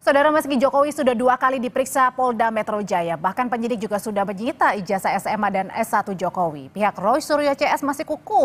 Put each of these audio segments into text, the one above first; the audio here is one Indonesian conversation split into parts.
Saudara, meski Jokowi sudah 2 kali diperiksa Polda Metro Jaya, bahkan penyidik juga sudah menyita ijazah SMA dan S1 Jokowi. Pihak Roy Suryo CS masih kukuh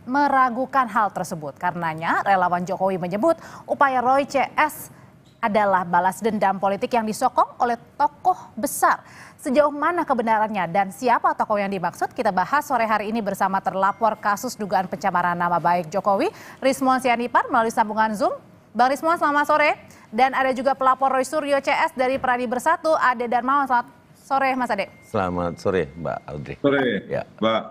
meragukan hal tersebut. Karenanya relawan Jokowi menyebut upaya Roy CS adalah balas dendam politik yang disokong oleh tokoh besar. Sejauh mana kebenarannya dan siapa tokoh yang dimaksud, kita bahas sore hari ini bersama terlapor kasus dugaan pencemaran nama baik Jokowi, Rismon Sianipar, melalui sambungan Zoom. Bang Rismon, selamat sore. Dan ada juga pelapor Roy Suryo CS dari Pradi Bersatu, Ade Darmawan. Selamat sore, Mas Ade. Selamat sore, Mbak Audrey. Sore, ya, Mbak.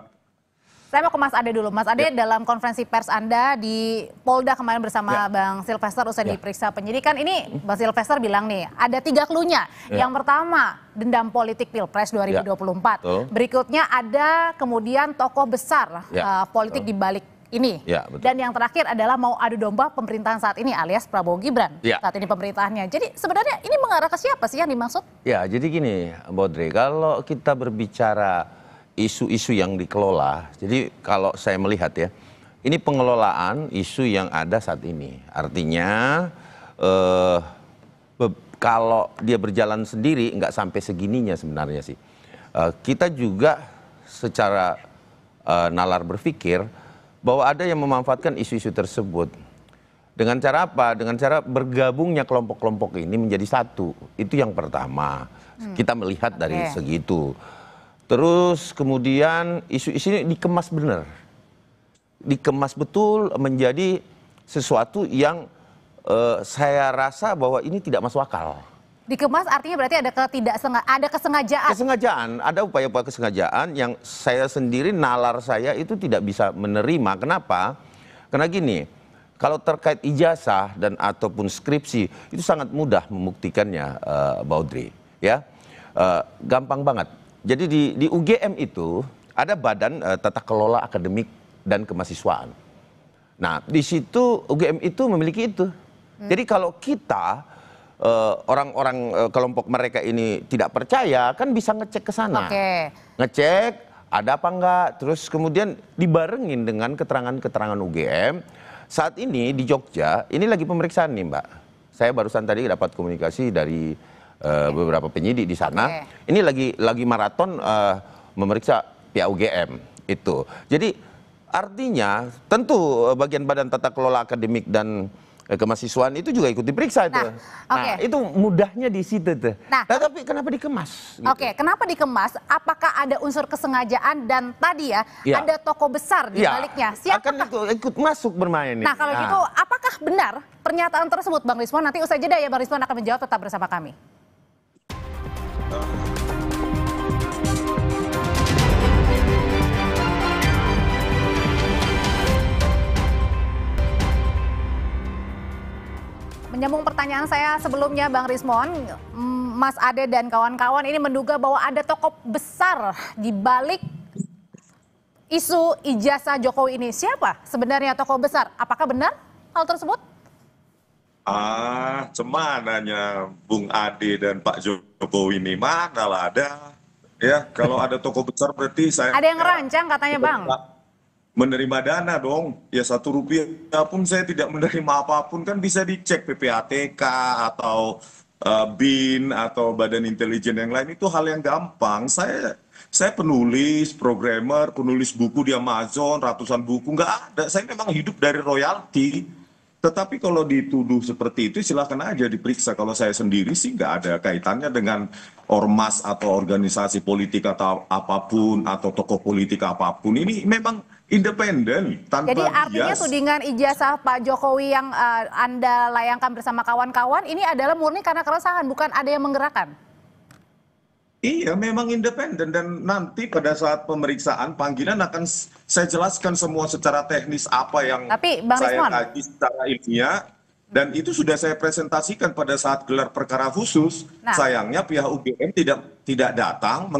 Saya mau ke Mas Ade dulu. Mas Ade, dalam konferensi pers Anda di Polda kemarin bersama Bang Silvester usai diperiksa penyidikan, ini Bang Silvester bilang nih, ada 3 cluenya. Yang pertama, dendam politik Pilpres 2024. Berikutnya ada kemudian tokoh besar politik di balik ini. Dan yang terakhir adalah mau adu domba pemerintahan saat ini alias Prabowo Gibran saat ini pemerintahannya. Jadi sebenarnya ini mengarah ke siapa sih yang dimaksud? Ya, jadi gini Mbak Audrey, kalau kita berbicara isu-isu yang dikelola, jadi kalau saya melihat ya, ini pengelolaan isu yang ada saat ini. Artinya kalau dia berjalan sendiri nggak sampai segininya sebenarnya sih. Kita juga secara nalar berpikir bahwa ada yang memanfaatkan isu-isu tersebut. Dengan cara apa? Dengan cara bergabungnya kelompok-kelompok ini menjadi satu. Itu yang pertama. Kita melihat dari segitu. Terus kemudian isu-isu ini dikemas benar. Dikemas betul menjadi sesuatu yang saya rasa bahwa ini tidak masuk akal. Dikemas artinya berarti ada kesengajaan. Kesengajaan, ada upaya-upaya kesengajaan yang saya sendiri, nalar saya itu tidak bisa menerima. Kenapa? Karena gini, kalau terkait ijazah dan ataupun skripsi itu sangat mudah membuktikannya, Mbak Audrey. Ya, gampang banget. Jadi di UGM itu ada Badan Tata Kelola Akademik dan Kemahasiswaan. Nah, di situ UGM itu memiliki itu. Jadi kalau kita orang-orang kelompok mereka ini tidak percaya, kan bisa ngecek ke sana. Ngecek ada apa enggak, terus kemudian dibarengin dengan keterangan-keterangan UGM. Saat ini di Jogja, ini lagi pemeriksaan nih Mbak. Saya barusan tadi dapat komunikasi dari beberapa penyidik di sana. Ini lagi maraton memeriksa pihak UGM itu. Jadi artinya tentu bagian Badan Tata Kelola Akademik dan Kemahasiswaan itu juga ikut diperiksa itu. Nah, itu mudahnya di situ tuh. Nah, tapi kenapa dikemas? Gitu. Kenapa dikemas? Apakah ada unsur kesengajaan dan tadi ada tokoh besar di baliknya? Akan ikut masuk bermain. Nah, kalau gitu apakah benar pernyataan tersebut, Bang Rismon? Nanti usai jeda ya, Bang Rismon akan menjawab, tetap bersama kami. Menyambung pertanyaan saya sebelumnya, Bang Rismon, Mas Ade dan kawan-kawan ini menduga bahwa ada tokoh besar di balik isu ijazah Jokowi ini. Siapa sebenarnya tokoh besar? Apakah benar hal tersebut? Cemananya Bung Ade dan Pak Jokowi ini manalah ada. Ya, kalau ada tokoh besar berarti saya... Ada yang ngerancang katanya, Bang. Menerima dana dong, ya Rp1 pun saya tidak menerima apapun, kan bisa dicek PPATK atau BIN atau Badan Intelijen yang lain, itu hal yang gampang. Saya penulis, programmer, penulis buku di Amazon, ratusan buku, nggak ada. Saya memang hidup dari royalti. Tetapi kalau dituduh seperti itu silakan aja diperiksa. Kalau saya sendiri sih nggak ada kaitannya dengan ormas atau organisasi politik atau apapun atau tokoh politik apapun. Ini memang independen tanpa bias. Jadi artinya tudingan ijazah Pak Jokowi yang Anda layangkan bersama kawan-kawan ini adalah murni karena keresahan, bukan ada yang menggerakkan? Iya, memang independen, dan nanti pada saat pemeriksaan panggilan akan saya jelaskan semua secara teknis apa yang saya kaji secara ilmiah, dan itu sudah saya presentasikan pada saat gelar perkara khusus. Sayangnya pihak UGM tidak datang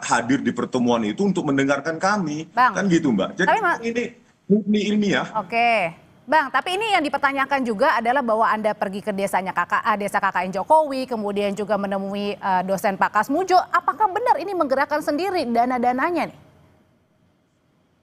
hadir di pertemuan itu untuk mendengarkan kami. Kan gitu, Mbak. Jadi ini murni ilmiah. Bang, tapi ini yang dipertanyakan juga adalah bahwa Anda pergi ke desa KKN Jokowi, kemudian juga menemui dosen Pak Kasmujo. Apakah benar ini menggerakkan sendiri dana-dananya nih?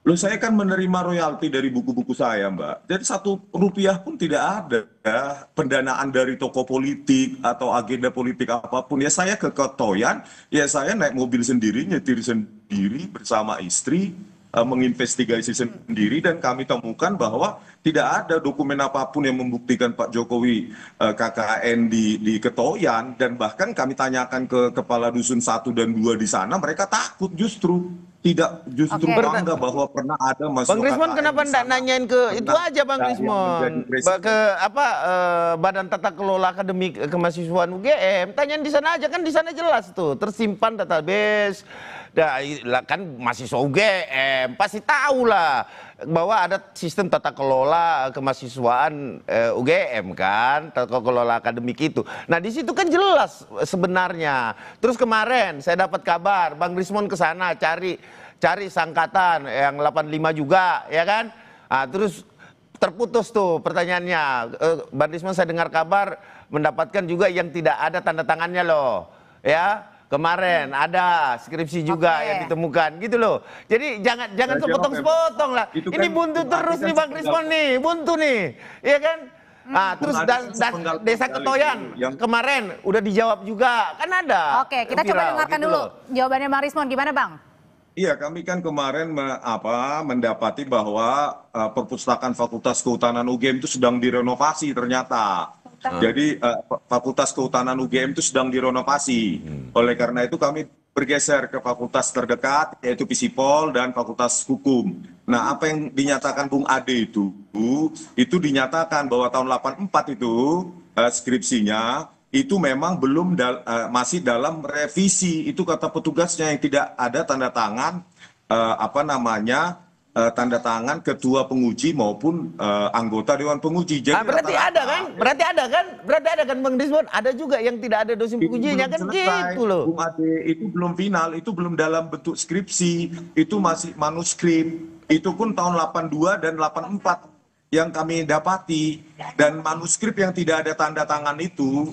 Loh, saya kan menerima royalti dari buku-buku saya, Mbak. Jadi Rp1 pun tidak ada ya, pendanaan dari toko politik atau agenda politik apapun. Ya saya ke Ketoyan, ya saya naik mobil sendiri, nyetir sendiri bersama istri, menginvestigasi sendiri, dan kami temukan bahwa tidak ada dokumen apapun yang membuktikan Pak Jokowi KKN di Ketoyan. Dan bahkan kami tanyakan ke kepala dusun 1 dan 2 di sana, mereka takut justru. Tidak justru Oke. bangga bahwa pernah ada mahasiswa Bang Rismon KKN kenapa di enggak sana nanyain ke itu pernah aja Bang yang Rismon? menjadi presiden. Ke apa Badan Tata Kelola Akademik Kemahasiswaan UGM, tanyain di sana aja, kan di sana jelas tuh tersimpan database. Kan mahasiswa UGM pasti tahu lah bahwa ada sistem tata kelola kemahasiswaan UGM kan, tata kelola akademik itu. Nah di situ kan jelas sebenarnya. Terus kemarin saya dapat kabar Bang Rismon ke sana cari sangkatan yang 85 juga, ya kan? Nah, terus terputus tuh pertanyaannya. Bang Rismon saya dengar kabar mendapatkan juga yang tidak ada tanda tangannya loh, ya. Kemarin ada skripsi juga yang ditemukan gitu loh. Jadi jangan sepotong-sepotong lah. Itu Ini kan buntu terus nih Bang Rismon nih, buntu nih. Iya kan? Nah, terus Desa Ketoyan kemarin udah dijawab juga. Kan ada. Oke, kita coba viral, dengarkan gitu dulu loh. jawabannya Bang Rismon. Gimana Bang? Iya, kami kan kemarin mendapati bahwa perpustakaan Fakultas Kehutanan UGM itu sedang direnovasi ternyata. Jadi Fakultas Kehutanan UGM itu sedang direnovasi. Oleh karena itu kami bergeser ke fakultas terdekat, yaitu Fisipol dan Fakultas Hukum. Nah, apa yang dinyatakan Bung Ade itu dinyatakan bahwa tahun 84 itu skripsinya itu memang masih dalam revisi. Itu kata petugasnya, yang tidak ada tanda tangan tanda tangan ketua penguji maupun anggota dewan penguji. Jadi berarti ada kan? Berarti ada kan Bang Rismon? Ada juga yang tidak ada dosen pengujinya kan gitu loh. Bung Ade, itu belum final, itu belum dalam bentuk skripsi, itu masih manuskrip. Itu pun tahun 82 dan 84 yang kami dapati, dan manuskrip yang tidak ada tanda tangan itu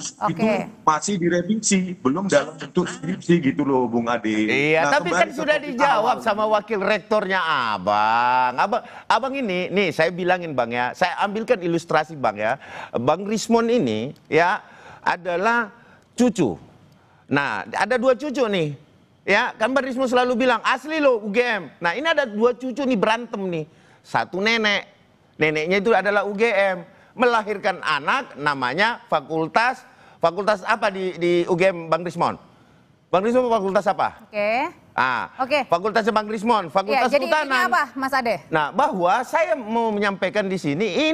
masih direvisi, belum dalam bentuk skripsi gitu loh Bung Ade. Iya, tapi kan sudah dijawab sama wakil rektornya Abang. Abang ini, nih saya bilangin Bang ya, saya ambilkan ilustrasi Bang ya. Bang Rismon ini ya adalah cucu. Nah, ada 2 cucu nih. Ya, kan Bang Rismon selalu bilang asli loh UGM. Nah, ini ada 2 cucu nih berantem nih. Satu neneknya itu adalah UGM, melahirkan anak namanya fakultas apa di UGM Bang Rismon? Bang Rismon fakultas apa? Fakultasnya Bang Rismon, Fakultas Kehutanan. Jadi apa Mas Ade? Nah, bahwa saya mau menyampaikan di sini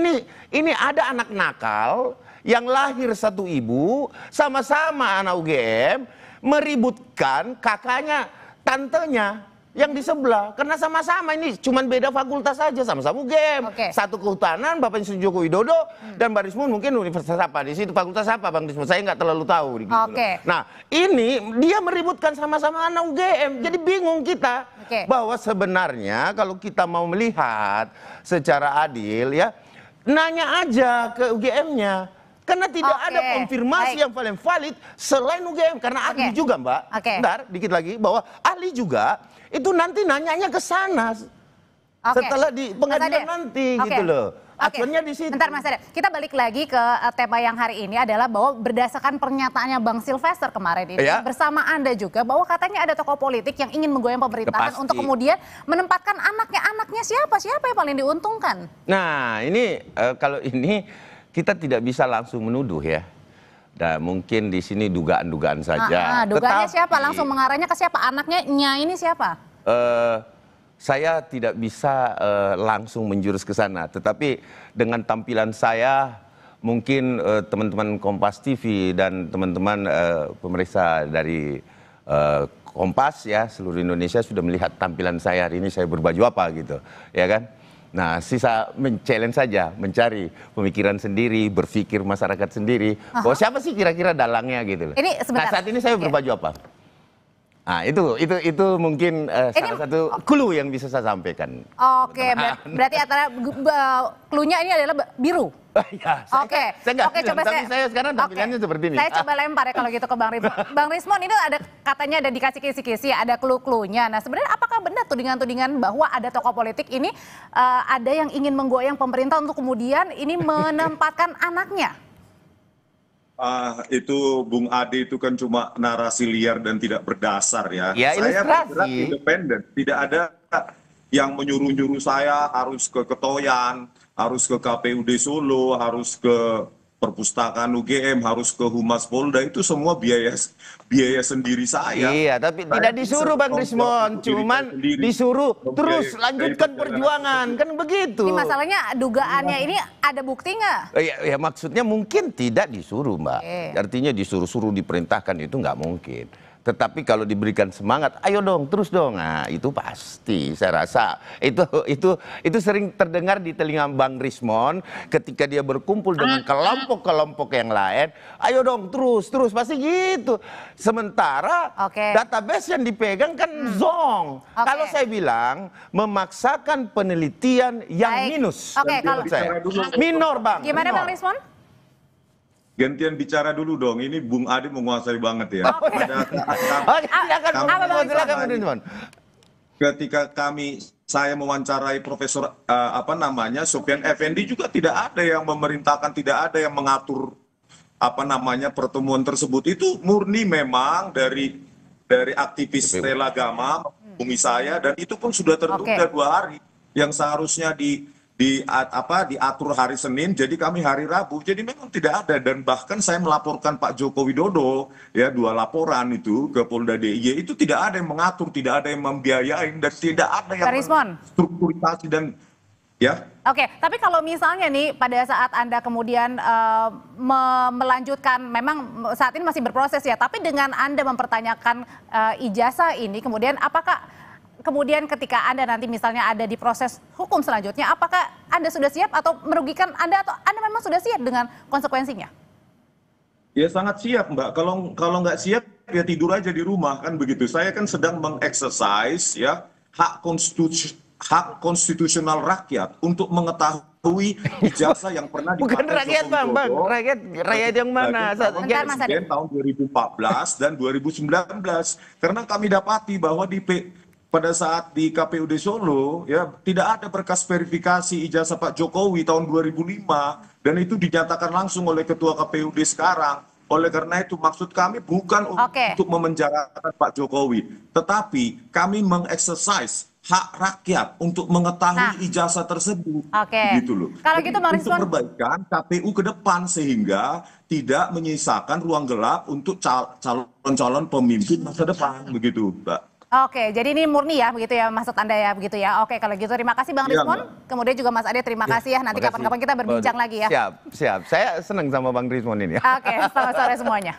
ini ada anak nakal yang lahir satu ibu, sama-sama anak UGM, meributkan kakaknya, tantenya yang di sebelah, karena sama-sama ini cuman beda fakultas saja, sama-sama UGM. Satu kehutanan, Bapak Joko Widodo, dan Bang Rismon mungkin universitas apa di situ, fakultas apa Bang Rismon, saya nggak terlalu tahu. Gitu loh. Nah, ini dia meributkan sama-sama anak UGM, jadi bingung kita bahwa sebenarnya kalau kita mau melihat secara adil ya, nanya aja ke UGM-nya. Karena tidak ada konfirmasi yang paling valid selain UGM, karena ahli juga Mbak. Bentar, dikit lagi, bahwa ahli juga itu nanti nanyanya ke sana setelah di pengadilan nanti gitu loh. Acuannya di situ. Bentar Mas Ade, kita balik lagi ke tema yang hari ini adalah bahwa berdasarkan pernyataannya Bang Sylvester kemarin ini bersama Anda juga, bahwa katanya ada tokoh politik yang ingin menggoyang pemerintahan untuk kemudian menempatkan anaknya siapa yang paling diuntungkan. Nah ini kalau ini kita tidak bisa langsung menuduh ya. Dan mungkin di sini dugaan-dugaan saja. Dugaannya siapa? Langsung mengarahnya ke siapa? Anaknya ini siapa? Saya tidak bisa langsung menjurus ke sana. Tetapi dengan tampilan saya, mungkin teman-teman Kompas TV dan teman-teman pemeriksa dari Kompas ya seluruh Indonesia sudah melihat tampilan saya hari ini, saya berbaju apa gitu, ya kan? Nah, sisa men-challenge saja, mencari pemikiran sendiri, berpikir masyarakat sendiri. Bahwa siapa sih kira-kira dalangnya gitu loh. Nah, saat ini saya berbaju apa? Nah, itu mungkin salah satu clue yang bisa saya sampaikan. Berarti antara clue-nya ini adalah biru. Ya, Oke, saya nggak oke, bilang, coba tapi saya sekarang tampilannya oke. seperti ini. Saya coba lempar ya kalau gitu ke Bang Rismon. Bang Rismon, ini ada katanya ada dikasih kisi-kisi, ada clue-cluenya. Nah, sebenarnya apakah benar tudingan-tudingan bahwa ada tokoh politik ini ada yang ingin menggoyang pemerintah untuk kemudian ini menempatkan anaknya? Itu Bung Ade itu kan cuma narasi liar dan tidak berdasar ya. Ya, Saya ilustrasi. bergerak independen, tidak ada yang menyuruh-nyuruh saya harus ke Ketoyan, harus ke KPUD Solo, harus ke perpustakaan UGM, harus ke Humas Polda, itu semua biaya sendiri saya. Iya, tapi Saya tidak bisa disuruh Bang bertanggung jawab Rismon, untuk diri cuman saya sendiri. disuruh terus Membiayai lanjutkan perjalanan perjuangan, kan begitu. Ini masalahnya dugaannya ini ada bukti nggak? Ya, maksudnya mungkin tidak disuruh, Mbak. Oke. Artinya disuruh-suruh diperintahkan itu nggak mungkin. Tetapi kalau diberikan semangat, ayo dong, terus dong. Nah, itu pasti saya rasa itu sering terdengar di telinga Bang Rismon ketika dia berkumpul dengan kelompok-kelompok yang lain. Ayo dong, terus pasti gitu. Sementara database yang dipegang kan zong. Kalau saya bilang memaksakan penelitian yang minus. Oke, kalau Minor, Bang. Gimana Bang Rismon? Gantian bicara dulu dong, ini Bung Ade menguasai banget ya. Silakan. Ketika saya mewawancarai Profesor Sufyan Effendi juga tidak ada yang memerintahkan, tidak ada yang mengatur pertemuan tersebut. Itu murni memang dari aktivis rela agama menghubungi saya, dan itu pun sudah tertunda 2 hari yang seharusnya diatur hari Senin, jadi kami hari Rabu, jadi memang tidak ada. Dan bahkan saya melaporkan Pak Joko Widodo ya 2 laporan itu ke Polda DIY, itu tidak ada yang mengatur, tidak ada yang membiayain, dan tidak ada yang strukturisasi dan ya. Oke, tapi kalau misalnya nih pada saat Anda kemudian melanjutkan, memang saat ini masih berproses ya, tapi dengan Anda mempertanyakan ijazah ini, kemudian apakah kemudian ketika Anda nanti misalnya ada di proses hukum selanjutnya, apakah Anda sudah siap atau merugikan Anda, atau Anda memang sudah siap dengan konsekuensinya? Ya sangat siap, Mbak. Kalau nggak siap ya tidur aja di rumah, kan begitu. Saya kan sedang mengeksersis ya hak konstitusional rakyat untuk mengetahui ijazah yang pernah dipakai Bukan rakyat, Bang. Rakyat yang mana? Presiden tahun 2014 dan 2019. Karena kami dapati bahwa pada saat di KPUD Solo ya tidak ada berkas verifikasi ijazah Pak Jokowi tahun 2005, dan itu dinyatakan langsung oleh Ketua KPUD sekarang. Oleh karena itu maksud kami bukan untuk memenjarakan Pak Jokowi, tetapi kami mengeksersis hak rakyat untuk mengetahui ijazah tersebut. Gitu loh. Kalau gitu Bang Rismon, untuk perbaikan KPU ke depan sehingga tidak menyisakan ruang gelap untuk calon-calon pemimpin masa depan, begitu, Mbak. Oke, jadi ini murni ya, begitu ya maksud Anda ya, begitu ya. Oke, kalau gitu terima kasih Bang Rismon. Kemudian juga Mas Ade, terima kasih ya. Nanti kapan-kapan kita berbincang lagi ya. Siap. Saya senang sama Bang Rismon ini. Oke, selamat sore semuanya.